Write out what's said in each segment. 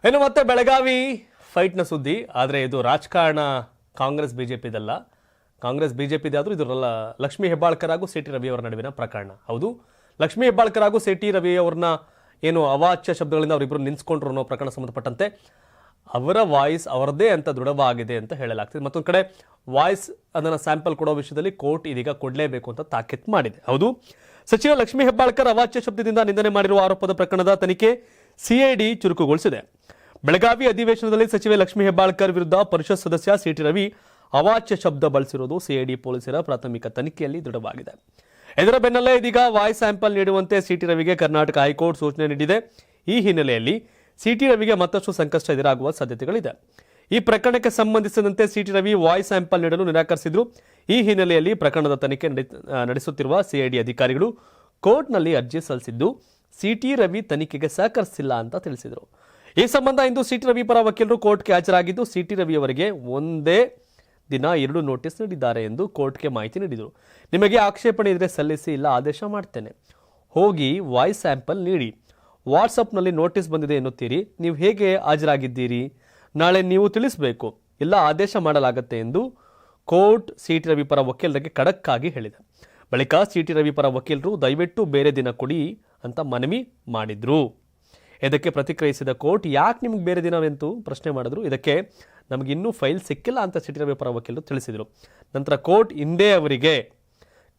ಇನ್ನು ಮತ್ತೆ ಬೆಳಗಾವಿ ಫೈಟ್ನ ಸುದ್ದಿ. ಆದರೆ ಇದು ರಾಜಕಾರಣ ಕಾಂಗ್ರೆಸ್ ಬಿಜೆಪಿದಲ್ಲ. ಕಾಂಗ್ರೆಸ್ ಬಿಜೆಪಿದೆ ಆದರೂ ಇದು ಲಕ್ಷ್ಮೀ ಹೆಬ್ಬಾಳ್ಕರ್ ಹಾಗೂ ಸಿ ಟಿ ರವಿ ಅವರ ನಡುವಿನ ಪ್ರಕರಣ. ಹೌದು, ಲಕ್ಷ್ಮೀ ಹೆಬ್ಬಾಳ್ಕರ್ ಹಾಗೂ ಸಿ ಟಿ ರವಿ ಅವ್ರನ್ನ ಏನು ಅವಾಚ್ಯ ಶಬ್ದಗಳಿಂದ ಅವರಿಬ್ಬರು ನಿನ್ಸ್ಕೊಂಡ್ರು ಅನ್ನೋ ಪ್ರಕರಣ ಸಂಬಂಧಪಟ್ಟಂತೆ ಅವರ ವಾಯ್ಸ್ ಅವರದೇ ಅಂತ ದೃಢವಾಗಿದೆ ಅಂತ ಹೇಳಲಾಗ್ತಿದೆ. ಮತ್ತೊಂದು ಕಡೆ ವಾಯ್ಸ್ ಅದನ್ನು ಸ್ಯಾಂಪಲ್ ಕೊಡೋ ವಿಷಯದಲ್ಲಿ ಕೋರ್ಟ್ ಇದೀಗ ಕೊಡಲೇಬೇಕು ಅಂತ ತಾಕೀತು ಮಾಡಿದೆ. ಹೌದು, ಸಚಿವ ಲಕ್ಷ್ಮೀ ಹೆಬ್ಬಾಳ್ಕರ್ ಅವಾಚ್ಯ ಶಬ್ದದಿಂದ ನಿಂದನೆ ಮಾಡಿರುವ ಆರೋಪದ ಪ್ರಕರಣದ ತನಿಖೆ ಸಿಐಡಿ ಚುರುಕುಗೊಳಿಸಿದೆ. ಬೆಳಗಾವಿ ಅಧಿವೇಶನದಲ್ಲಿ ಸಚಿವೆ ಲಕ್ಷ್ಮೀ ಹೆಬ್ಬಾಳ್ಕರ್ ವಿರುದ್ಧ ಪರಿಷತ್ ಸದಸ್ಯ ಸಿ ಟಿ ರವಿ ಅವಾಚ್ಯ ಶಬ್ದ ಬಳಸಿರುವುದು ಸಿಐಡಿ ಪೊಲೀಸರ ಪ್ರಾಥಮಿಕ ತನಿಖೆಯಲ್ಲಿ ದೃಢವಾಗಿದೆ. ಇದರ ಬೆನ್ನಲ್ಲೇ ಇದೀಗ ವಾಯ್ಸ್ ಸ್ಯಾಂಪಲ್ ನೀಡುವಂತೆ ಸಿ ಟಿ ರವಿಗೆ ಕರ್ನಾಟಕ ಹೈಕೋರ್ಟ್ ಸೂಚನೆ ನೀಡಿದೆ. ಈ ಹಿನ್ನೆಲೆಯಲ್ಲಿ ಸಿ ಟಿ ರವಿಗೆ ಮತ್ತಷ್ಟು ಸಂಕಷ್ಟ ಎದುರಾಗುವ ಸಾಧ್ಯತೆಗಳಿದೆ. ಈ ಪ್ರಕರಣಕ್ಕೆ ಸಂಬಂಧಿಸಿದಂತೆ C T Ravi voice sample ನೀಡಲು ನಿರಾಕರಿಸಿದ್ರು. ಈ ಹಿನ್ನೆಲೆಯಲ್ಲಿ ಪ್ರಕರಣದ ತನಿಖೆ ನಡೆಸುತ್ತಿರುವ ಸಿಐಡಿ ಅಧಿಕಾರಿಗಳು ಕೋರ್ಟ್ನಲ್ಲಿ ಅರ್ಜಿ ಸಲ್ಲಿಸಿದ್ದು ಸಿ ಟಿ ರವಿ ತನಿಖೆಗೆ ಸಹಕರಿಸಿಲ್ಲ ಅಂತ ತಿಳಿಸಿದರು. ಈ ಸಂಬಂಧ ಇಂದು ಸಿ ಟಿ ರವಿ ಪರ ವಕೀಲರು ಕೋರ್ಟ್ಗೆ ಹಾಜರಾಗಿದ್ದು ಸಿ ಟಿ ರವಿ ಅವರಿಗೆ ಒಂದೇ ದಿನ 2 ನೋಟಿಸ್ ನೀಡಿದ್ದಾರೆ ಎಂದು ಕೋರ್ಟ್ಗೆ ಮಾಹಿತಿ ನೀಡಿದರು. ನಿಮಗೆ ಆಕ್ಷೇಪಣೆ ಇದ್ರೆ ಸಲ್ಲಿಸಿ, ಇಲ್ಲ ಆದೇಶ ಮಾಡ್ತೇನೆ. ಹೋಗಿ ವಾಯ್ಸ್ ಸ್ಯಾಂಪಲ್ ನೀಡಿ. ವಾಟ್ಸಪ್ನಲ್ಲಿ ನೋಟಿಸ್ ಬಂದಿದೆ ಎನ್ನುತ್ತೀರಿ, ನೀವು ಹೇಗೆ ಹಾಜರಾಗಿದ್ದೀರಿ? ನಾಳೆ ನೀವು ತಿಳಿಸಬೇಕು, ಇಲ್ಲ ಆದೇಶ ಮಾಡಲಾಗುತ್ತೆ ಎಂದು ಕೋರ್ಟ್ ಸಿ ಟಿ ರವಿ ಪರ ವಕೀಲರಿಗೆ ಖಡಕ್ ಆಗಿ ಹೇಳಿದೆ. ಬಳಿಕ ಸಿ ಟಿ ರವಿ ಪರ ವಕೀಲರು ದಯವಿಟ್ಟು ಬೇರೆ ದಿನ ಕೊಡಿ ಅಂತ ಮನವಿ ಮಾಡಿದ್ರು. ಇದಕ್ಕೆ ಪ್ರತಿಕ್ರಿಯಿಸಿದ ಕೋರ್ಟ್, ಯಾಕೆ ನಿಮ್ಗೆ ಬೇರೆ ದಿನವೆಂದು ಪ್ರಶ್ನೆ ಮಾಡಿದ್ರು. ಇದಕ್ಕೆ ನಮಗಿನ್ನೂ ಫೈಲ್ ಸಿಕ್ಕಿಲ್ಲ ಅಂತ ಸಿ ಟಿ ರವಿ ಪರ ವಕೀಲರು ತಿಳಿಸಿದರು. ನಂತರ ಕೋರ್ಟ್ ಹಿಂದೆ ಅವರಿಗೆ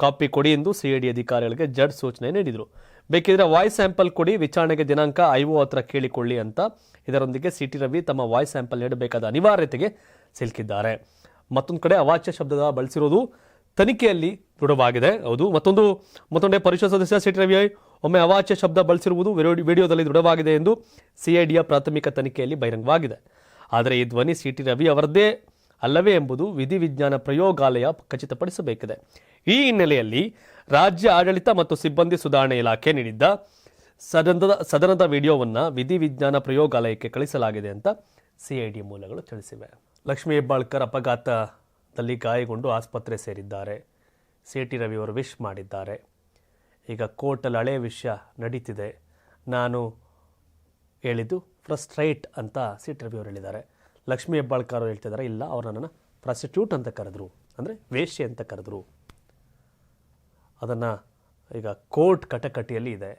ಕಾಪಿ ಕೊಡಿ ಎಂದು ಸಿಐಡಿ ಅಧಿಕಾರಿಗಳಿಗೆ ಜಡ್ಜ್ ಸೂಚನೆ ನೀಡಿದರು. ಬೇಕಿದ್ರೆ ವಾಯ್ಸ್ ಸ್ಯಾಂಪಲ್ ಕೊಡಿ, ವಿಚಾರಣೆಗೆ ದಿನಾಂಕ ಐಒ ಹತ್ರ ಕೇಳಿಕೊಳ್ಳಿ ಅಂತ. ಇದರೊಂದಿಗೆ ಸಿ ಟಿ ರವಿ ತಮ್ಮ ವಾಯ್ಸ್ ಸ್ಯಾಂಪಲ್ ನೀಡಬೇಕಾದ ಅನಿವಾರ್ಯತೆಗೆ ಸಿಲುಕಿದ್ದಾರೆ. ಮತ್ತೊಂದು ಕಡೆ ಅವಾಚ್ಯ ಶಬ್ದದ ಬಳಸಿರೋದು ತನಿಖೆಯಲ್ಲಿ ದೃಢವಾಗಿದೆ. ಹೌದು, ಮತ್ತೊಂದೇ ಪರಿಷತ್ ಸದಸ್ಯ ಸಿ ಟಿ ರವಿ ಒಮ್ಮೆ ಅವಾಚ್ಯ ಶಬ್ದ ಬಳಸಿರುವುದು ವಿಡಿಯೋದಲ್ಲಿ ದೃಢವಾಗಿದೆ ಎಂದು ಸಿಐಡಿಯ ಪ್ರಾಥಮಿಕ ತನಿಖೆಯಲ್ಲಿ ಬಹಿರಂಗವಾಗಿದೆ. ಆದರೆ ಈ ಧ್ವನಿ ಸಿ ಟಿ ರವಿ ಅವರದ್ದೇ ಅಲ್ಲವೇ ಎಂಬುದು ವಿಧಿವಿಜ್ಞಾನ ಪ್ರಯೋಗಾಲಯ ಖಚಿತಪಡಿಸಬೇಕಿದೆ. ಈ ಹಿನ್ನೆಲೆಯಲ್ಲಿ ರಾಜ್ಯ ಆಡಳಿತ ಮತ್ತು ಸಿಬ್ಬಂದಿ ಸುಧಾರಣೆ ಇಲಾಖೆ ನೀಡಿದ್ದ ಸದನದ ವಿಡಿಯೋವನ್ನು ವಿಧಿವಿಜ್ಞಾನ ಪ್ರಯೋಗಾಲಯಕ್ಕೆ ಕಳಿಸಲಾಗಿದೆ ಅಂತ ಸಿಐಡಿ ಮೂಲಗಳು ತಿಳಿಸಿವೆ. ಲಕ್ಷ್ಮೀ ಹೆಬ್ಬಾಳ್ಕರ್ ಅಪಘಾತದಲ್ಲಿ ಗಾಯಗೊಂಡು ಆಸ್ಪತ್ರೆ ಸೇರಿದ್ದಾರೆ. ಸಿ ಟಿ ರವಿ ಅವರು ವಿಶ್ ಮಾಡಿದ್ದಾರೆ. ಈಗ ಕೋರ್ಟಲ್ಲಿ ಹಳೆಯ ವಿಷಯ ನಡೀತಿದೆ. ನಾನು ಹೇಳಿದ್ದು ಫ್ರಸ್ಟ್ರೇಟ್ ಅಂತ ಸಿ ಟಿ ರವಿ ಅವರು ಹೇಳಿದ್ದಾರೆ. ಲಕ್ಷ್ಮೀ ಹೆಬ್ಬಾಳ್ಕರ್ ಅವರು ಹೇಳ್ತಿದ್ದಾರೆ, ಇಲ್ಲ ಅವ್ರು ನನ್ನನ್ನು ಪ್ರಾಸ್ಟಿಟ್ಯೂಟ್ ಅಂತ ಕರೆದ್ರು, ಅಂದರೆ ವೇಶ್ಯೆ ಅಂತ ಕರೆದ್ರು. ಅದನ್ನು ಈಗ ಕೋರ್ಟ್ ಕಟಕಟಿಯಲ್ಲಿ ಇದೆ.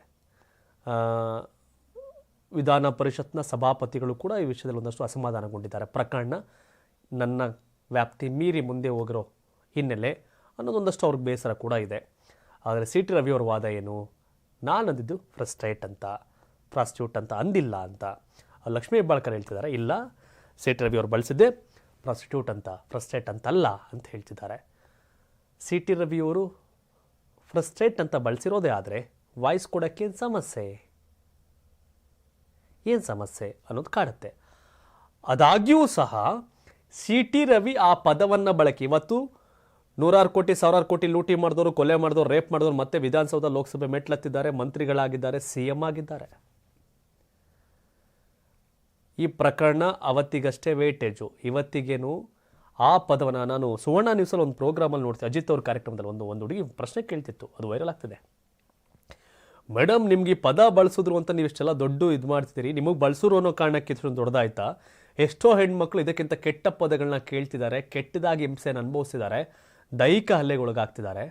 ವಿಧಾನ ಪರಿಷತ್ನ ಸಭಾಪತಿಗಳು ಕೂಡ ಈ ವಿಷಯದಲ್ಲಿ ಒಂದಷ್ಟು ಅಸಮಾಧಾನಗೊಂಡಿದ್ದಾರೆ. ಪ್ರಕರಣ ನನ್ನ ವ್ಯಾಪ್ತಿ ಮೀರಿ ಮುಂದೆ ಹೋಗಿರೋ ಹಿನ್ನೆಲೆ ಅನ್ನೋದೊಂದಷ್ಟು ಅವ್ರಿಗೆ ಬೇಸರ ಕೂಡ ಇದೆ. ಆದರೆ ಸಿ ಟಿ ರವಿ ಅವ್ರ ವಾದ ಏನು? ನಾನು ಅಂದಿದ್ದು ಫ್ರಸ್ಟ್ರೇಟ್ ಅಂತ, ಪ್ರಾಸ್ಟಿಟ್ಯೂಟ್ ಅಂತ ಅಂದಿಲ್ಲ ಅಂತ. ಲಕ್ಷ್ಮೀ ಹೆಬ್ಬಾಳ್ಕರ್ ಹೇಳ್ತಿದ್ದಾರೆ, ಇಲ್ಲ ಸಿ ಟಿ ರವಿ ಅವರು ಬಳಸಿದ್ದೆ ಪ್ರಾಸ್ಟಿಟ್ಯೂಟ್ ಅಂತ, ಫ್ರಸ್ಟ್ರೇಟ್ ಅಂತಲ್ಲ ಅಂತ ಹೇಳ್ತಿದ್ದಾರೆ. ಸಿ ಟಿ ರವಿ ಅವರು ಫ್ರಸ್ಟ್ರೇಟ್ ಅಂತ ಬಳಸಿರೋದೇ ಆದರೆ ವಾಯ್ಸ್ ಕೊಡೋಕ್ಕೆ ಏನು ಸಮಸ್ಯೆ ಅನ್ನೋದು ಕಾಡುತ್ತೆ. ಆದಾಗ್ಯೂ ಸಹ ಸಿ ಟಿ ರವಿ ಆ ಪದವನ್ನು ಬಳಕೆ, ಇವತ್ತು 100 ಕೋಟಿ 1000 ಕೋಟಿ ಲೂಟಿ ಮಾಡಿದವರು, ಕೊಲೆ ಮಾಡಿದವರು, ರೇಪ್ ಮಾಡಿದವರು ಮತ್ತೆ ವಿಧಾನಸೌಧ ಲೋಕಸಭೆ ಮೆಟ್ಲತ್ತಿದ್ದಾರೆ, ಮಂತ್ರಿಗಳಾಗಿದ್ದಾರೆ, CM ಆಗಿದ್ದಾರೆ. ಈ ಪ್ರಕರಣ ಅವತ್ತಿಗಷ್ಟೇ ವೇಟೇಜು. ಇವತ್ತಿಗೇನು ಆ ಪದವನ್ನು ನಾನು ಸುವರ್ಣ ನ್ಯೂಸಲ್ಲಿ ಒಂದು ಪ್ರೋಗ್ರಾಮಲ್ಲಿ ನೋಡ್ತೀನಿ, ಅಜಿತ್ ಅವ್ರ ಕಾರ್ಯಕ್ರಮದಲ್ಲಿ ಒಂದು ಹುಡುಗಿ ಪ್ರಶ್ನೆ ಕೇಳ್ತಿತ್ತು, ಅದು ವೈರಲ್ ಆಗ್ತಿದೆ. ಮೇಡಮ್, ನಿಮ್ಗೆ ಈ ಪದ ಬಳಸಿದ್ರು ಅಂತ ನೀವು ಇಷ್ಟೆಲ್ಲ ದೊಡ್ಡ ಇದು ಮಾಡ್ತಿದ್ದೀರಿ, ನಿಮಗೆ ಬಳಸಿದ್ರು ಅನ್ನೋ ಕಾರಣಕ್ಕೆ ಇಷ್ಟೊಂದು ದೊಡ್ಡದಾಯ್ತಾ? ಎಷ್ಟೋ ಹೆಣ್ಮಕ್ಳು ಇದಕ್ಕಿಂತ ಕೆಟ್ಟ ಪದಗಳನ್ನ ಕೇಳ್ತಿದ್ದಾರೆ, ಕೆಟ್ಟದಾಗಿ ಹಿಂಸೆಯನ್ನು ಅನುಭವಿಸಿದ್ದಾರೆ, ದೈಹಿಕ ಹಲ್ಲೆಗೊಳಗಾಗ್ತಿದ್ದಾರೆ.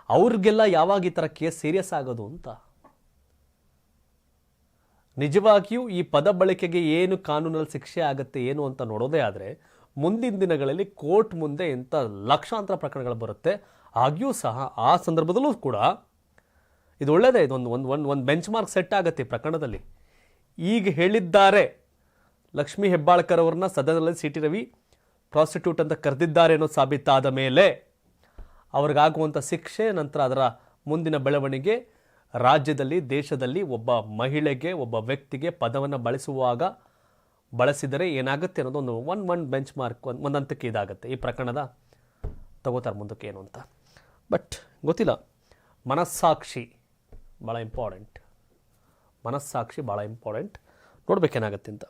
ಅವ್ರಿಗೆಲ್ಲ ಯಾವಾಗ ಈ ಥರ ಕೇಸ್ ಸೀರಿಯಸ್ ಆಗೋದು ಅಂತ. ನಿಜವಾಗಿಯೂ ಈ ಪದ ಬಳಕೆಗೆ ಏನು ಕಾನೂನಲ್ಲಿ ಶಿಕ್ಷೆ ಆಗುತ್ತೆ ಏನು ಅಂತ ನೋಡೋದೇ ಆದರೆ ಮುಂದಿನ ದಿನಗಳಲ್ಲಿ ಕೋರ್ಟ್ ಮುಂದೆ ಇಂಥ ಲಕ್ಷಾಂತರ ಪ್ರಕರಣಗಳು ಬರುತ್ತೆ. ಆಗಿಯೂ ಸಹ ಆ ಸಂದರ್ಭದಲ್ಲೂ ಕೂಡ ಇದು ಒಳ್ಳೆಯದೇ, ಇದೊಂದು ಬೆಂಚ್ ಮಾರ್ಕ್ ಸೆಟ್ ಆಗುತ್ತೆ ಈ ಪ್ರಕರಣದಲ್ಲಿ. ಈಗ ಹೇಳಿದ್ದಾರೆ ಲಕ್ಷ್ಮೀ ಹೆಬ್ಬಾಳ್ಕರ್ ಅವ್ರನ್ನ ಸದನದಲ್ಲಿ ಸಿ ಟಿ ರವಿ ಪ್ರಾಸ್ಟಿಟ್ಯೂಟ್ ಅಂತ ಕರೆದಿದ್ದಾರೆ ಅನ್ನೋದು ಸಾಬೀತಾದ ಮೇಲೆ ಅವ್ರಿಗಾಗುವಂಥ ಶಿಕ್ಷೆ, ನಂತರ ಅದರ ಮುಂದಿನ ಬೆಳವಣಿಗೆ, ರಾಜ್ಯದಲ್ಲಿ ದೇಶದಲ್ಲಿ ಒಬ್ಬ ಮಹಿಳೆಗೆ, ಒಬ್ಬ ವ್ಯಕ್ತಿಗೆ ಪದವನ್ನು ಬಳಸಿದರೆ ಏನಾಗುತ್ತೆ ಅನ್ನೋದು ಒಂದು ಬೆಂಚ್ ಮಾರ್ಕ್, ಒಂದು ಹಂತಕ್ಕೆ ಇದಾಗುತ್ತೆ. ಈ ಪ್ರಕರಣದ ತಗೋತಾರೆ ಮುಂದಕ್ಕೆ ಏನು ಅಂತ. ಬಟ್ ಗೊತ್ತಿಲ್ಲ, ಮನಸ್ಸಾಕ್ಷಿ ಭಾಳ ಇಂಪಾರ್ಟೆಂಟ್, ನೋಡ್ಬೇಕೇನಾಗತ್ತೆ ಅಂತ.